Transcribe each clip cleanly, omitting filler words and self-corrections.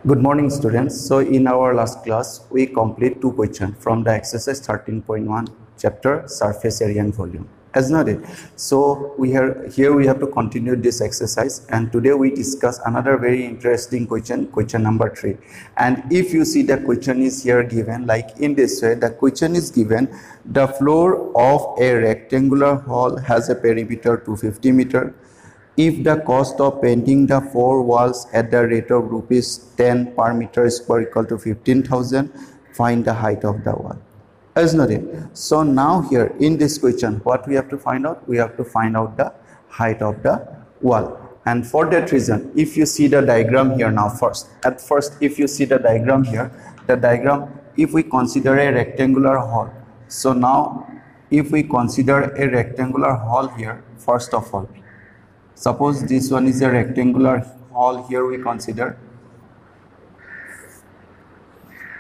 Good morning, students. So in our last class, we complete two questions from the exercise 13.1 chapter surface area and volume. As noted, so we have to continue this exercise, and today we discuss another very interesting question number 3. And if you see the question is here given like in this way, the question is given: the floor of a rectangular hall has a perimeter 250 meter. If the cost of painting the 4 walls at the rate of rupees 10 per meter square equal to 15,000, find the height of the wall. As noted. So now here in this question, what we have to find out? We have to find out the height of the wall. And for that reason, if you see the diagram here now if you see the diagram here, if we consider a rectangular hall. So now if we consider a rectangular hall here, first of all, suppose this one is a rectangular hall here we consider.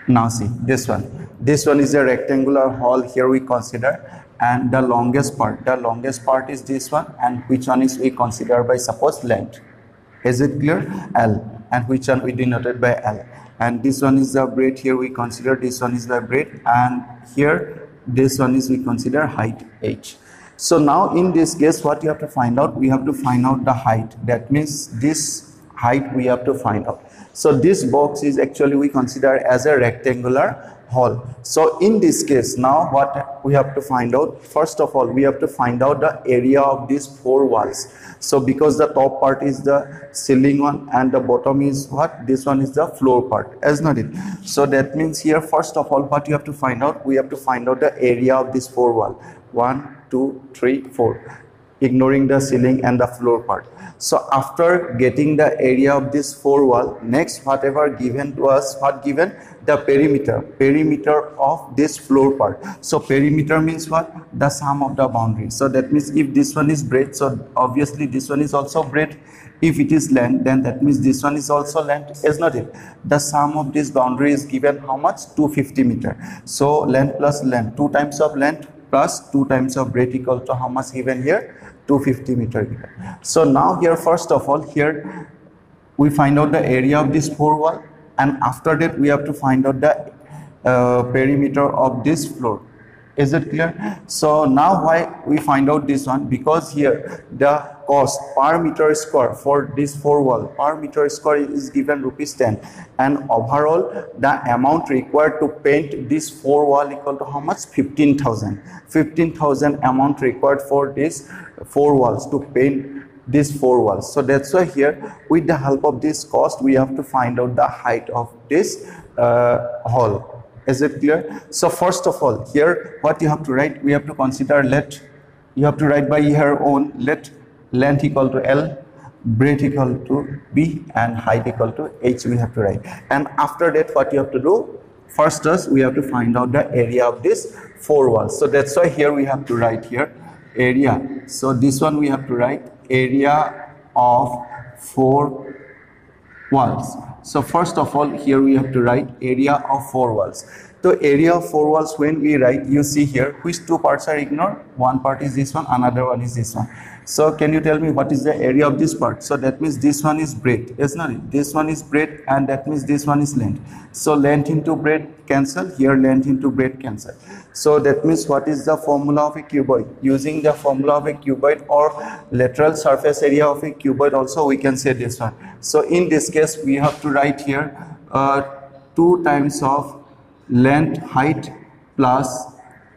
Now see this one is a rectangular hall here we consider, and the longest part is this one, and which one is we consider by suppose length. Is it clear? L, and which one we denoted by L. And this one is the breadth here we consider, this one is the breadth, and here this one is we consider height H. So now in this case, what you have to find out? We have to find out the height. That means this height we have to find out. So this box is actually we consider as a rectangular hall. So in this case, now what we have to find out? First of all, we have to find out the area of these 4 walls. So because the top part is the ceiling one and the bottom is what? This one is the floor part, as noted. So that means here, first of all, what you have to find out? We have to find out the area of this 4 wall. 1, 2, 3, 4, ignoring the ceiling and the floor part. So after getting the area of this 4 wall, next whatever given to us, what given? The perimeter of this floor part. So perimeter means what? The sum of the boundaries. So that means if this one is breadth, so obviously this one is also breadth. If it is length, then that means this one is also length, is not it? The sum of this boundary is given how much? 250 meter. So length plus length, 2 times of length plus 2 times of breadth equal to how much given here? 250 meter given. So now here, first of all, here we find out the area of this 4 wall, and after that we have to find out the perimeter of this floor. Is it clear? So now why we find out this one? Because here the cost per meter square for this 4 wall per meter square is given rupees 10, and overall the amount required to paint this 4 wall equal to how much? 15,000 amount required for this 4 walls to paint these 4 walls. So that's why here with the help of this cost we have to find out the height of this hall. Is it clear? So first of all, here what you have to write? We have to consider you have to write by your own. Let length equal to L, breadth equal to B, and height equal to H we have to write. And after that what you have to do? First we have to find out the area of this 4 walls. So that's why here we have to write here area. So this one we have to write area of 4 walls. So first of all, here we have to write area of 4 walls. So area of 4 walls, when we write, you see here which 2 parts are ignored? One part is this one, another one is this one. So can you tell me what is the area of this part? So that means this one is breadth, isn't it? This one is breadth, and that means this one is length. So length into breadth cancel, here length into breadth cancel. So that means what is the formula of a cuboid? Using the formula of a cuboid or lateral surface area of a cuboid also we can say this one. So in this case we have to write here 2 times of length height plus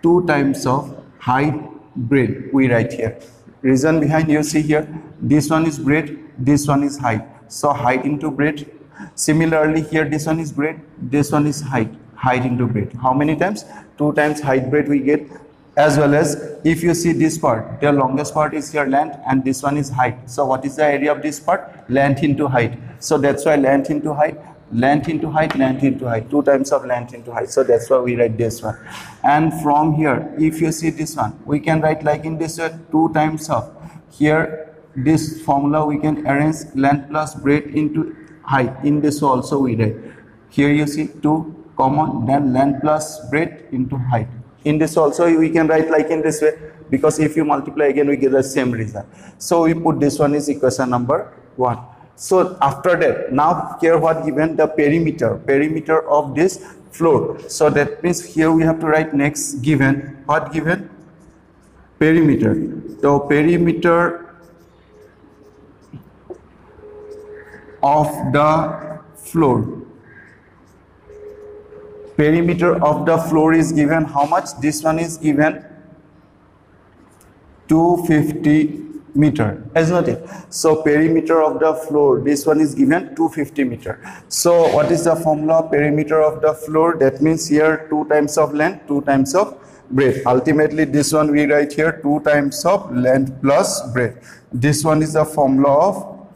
2 times of height breadth we write here. Reason behind, you see here, this one is breadth, this one is height. So height into breadth. Similarly here this one is breadth, this one is height into breadth. How many times? 2 times height breadth we get. As well as if you see this part, the longest part is here length, and this one is height. So what is the area of this part? Length into height. So that's why length into height, length into height, length into height, 2 times of length into height. So that's why we write this one. And from here, if you see this one, we can write like in this way, 2 times of, here this formula we can arrange length plus breadth into height. In this also we write, here you see 2 common, then length plus breadth into height. In this also we can write like in this way, because if you multiply again we get the same result. So we put this one is equation number 1. So after that, now here what given? The perimeter of this floor. So that means here we have to write next given, what given? Perimeter. So perimeter of the floor. Perimeter of the floor is given how much? This one is given 250 meter, isn't it? So perimeter of the floor, this one is given 250 meter. So what is the formula of perimeter of the floor? That means here 2 times of length, 2 times of breadth. Ultimately this one we write here 2 times of length plus breadth. This one is the formula of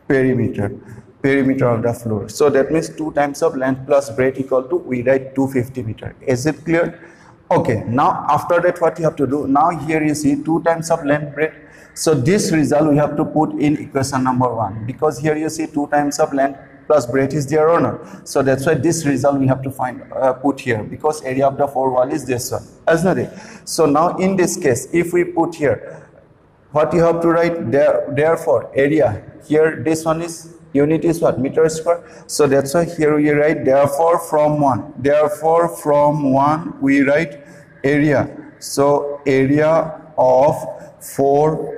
perimeter of the floor. So that means 2 times of length plus breadth equal to, we write 250 meter. Is it clear? Okay, now after that what you have to do? Now here you see 2 times of length breadth. So this result we have to put in equation number 1, because here you see 2 times of length plus breadth is there or not. So that's why this result we have to find put here, because area of the floor wall is this one, isn't it? So now in this case, if we put here, what you have to write there, therefore area, here this one is unit is what? Meter square. So that's why here we write therefore from 1. Therefore from 1 we write area. So area of 4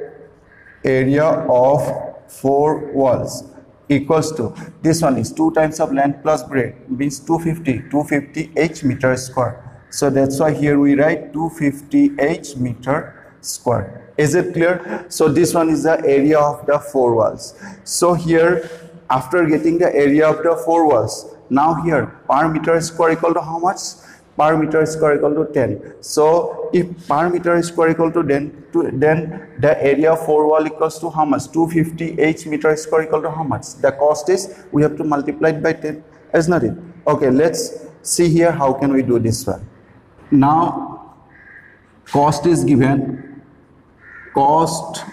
walls equals to, this one is 2 times of length plus breadth, means 250 h meter square. So that's why here we write 250 h meter square. Is it clear? So this one is the area of the 4 walls. So here after getting the area of the 4 walls, now here per meter square equal to how much? Per meter square equal to 10. So if per meter square equal to 10, then the area of 4 wall equals to how much? 250 h meter square equal to how much? The cost is, we have to multiply it by 10, isn't it? Okay, let's see here how can we do this one. Now cost is given, cost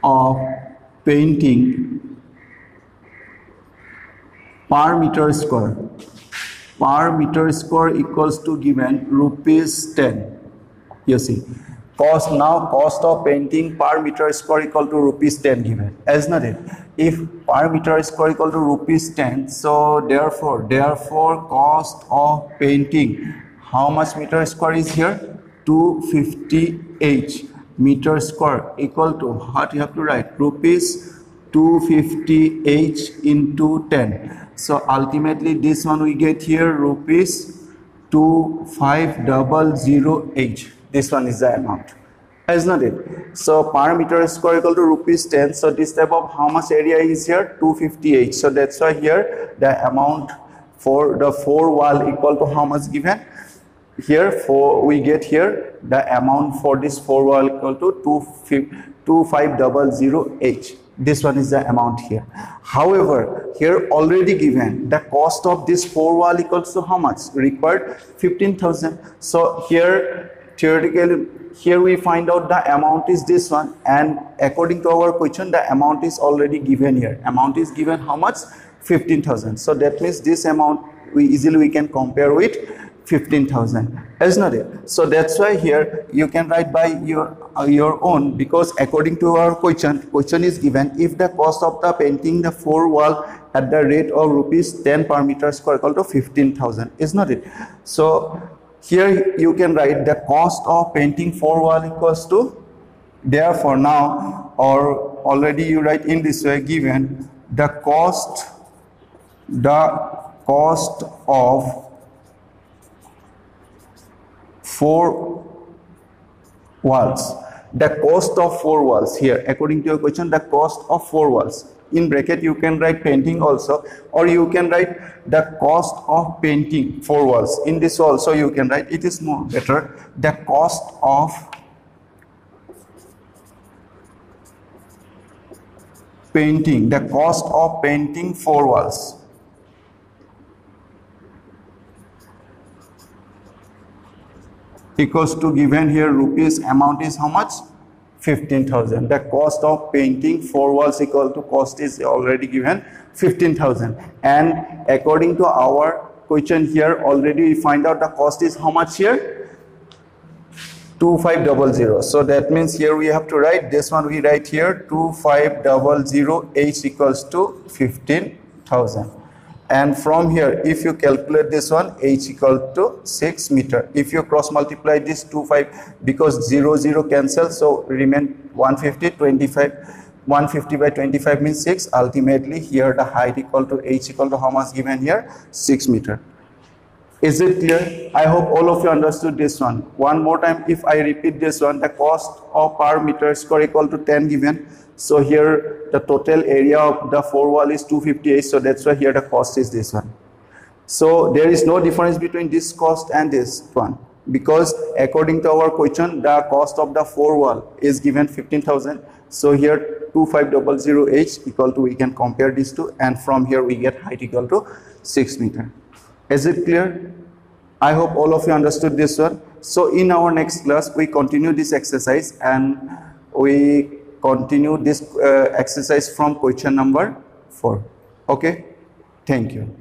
of painting per meter square equals to given rupees 10. You see, cost, now cost of painting per meter square equal to rupees 10 given, isn't it? If per meter square equal to rupees 10, so therefore cost of painting, how much meter square is here? 250 h meter square equal to, what you have to write? Rupees 250 h into 10. So ultimately this one we get here rupees 2500 h. This one is the amount, isn't it? So per meter square equal to rupees 10. So this type of how much area is here? 250 h. So that's why here the amount for the 4 wall equal to how much given? Here we get here the amount for this 4 wall equal to 2500 h. This one is the amount here. However, here already given the cost of this 4 wall equals to how much? Required 15,000. So here theoretically, here we find out the amount is this one, and according to our question the amount is already given here. Amount is given how much? 15,000. So that means this amount we can compare with 15,000, isn't it? So that's why here you can write by your own, because according to our question is given, if the cost of the painting the 4 wall at the rate of rupees 10 per meter square equal to 15,000, isn't it? So here you can write the cost of painting 4 wall equals to, therefore now, or already you write in this way, given the cost of 4 walls. The cost of 4 walls here, according to your question, the cost of 4 walls. In bracket you can write painting also, or you can write the cost of painting 4 walls. In this also you can write, it is more better, the cost of painting, the cost of painting 4 walls. Equals to given here rupees, amount is how much? 15,000. The cost of painting 4 walls equal to, cost is already given 15,000, and according to our question here already we find out the cost is how much here? 2500. So that means here we have to write this one, we write here 2500 H equals to 15,000. And from here, if you calculate this one, H equal to 6 meter. If you cross multiply this 25, because 0 0 cancel, so remain 150, 25, 150 by 25 means 6. Ultimately here the height equal to H equal to how much given here? 6 meter. Is it clear? I hope all of you understood this one. One more time, if I repeat this one, the cost of per meter square equal to 10 given. So here the total area of the 4 wall is 258. So that's why here the cost is this one. So there is no difference between this cost and this one, because according to our question, the cost of the 4 wall is given 15,000. So here 2500 H equal to, we can compare these two, and from here we get height equal to 6 meter. Is it clear? I hope all of you understood this one. So in our next class, we continue this exercise, and we continue this exercise from question number 4. Okay? Thank you.